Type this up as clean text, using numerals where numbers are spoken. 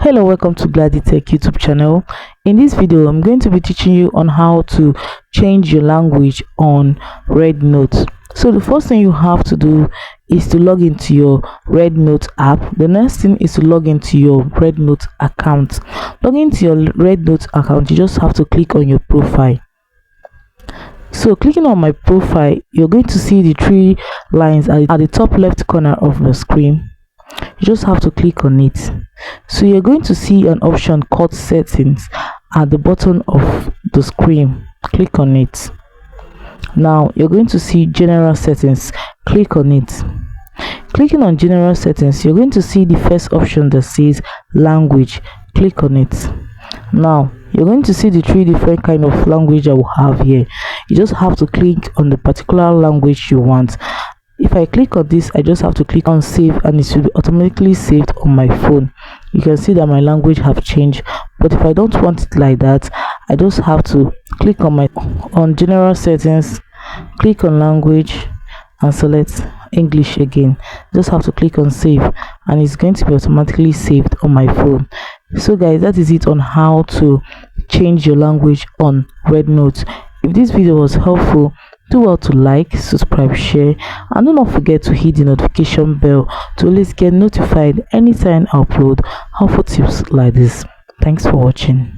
Hello, welcome to Glady Tech YouTube channel. In this video I'm going to be teaching you on how to change your language on Rednote. So the first thing you have to do is to log into your Rednote app. The next thing is to log into your Rednote account. Log into your Rednote account, you just have to click on your profile. So clicking on my profile, you're going to see the three lines at the top left corner of the screen. You just have to click on it. So you're going to see an option called settings at the bottom of the screen. Click on it. Now you're going to see general settings. Click on it. Clicking on general settings, you're going to see the first option that says language. Click on it. Now you're going to see the three different kind of language I will have here. You just have to click on the particular language you want. If I click on this, I just have to click on save and it will be automatically saved on my phone. You can see that my language have changed, but if I don't want it like that, I just have to click on general settings, click on language and select English again. Just have to click on save and it's going to be automatically saved on my phone. So guys, that is it on how to change your language on Rednote. If this video was helpful, do well to like, subscribe, share, and do not forget to hit the notification bell to always get notified anytime I upload helpful tips like this. Thanks for watching.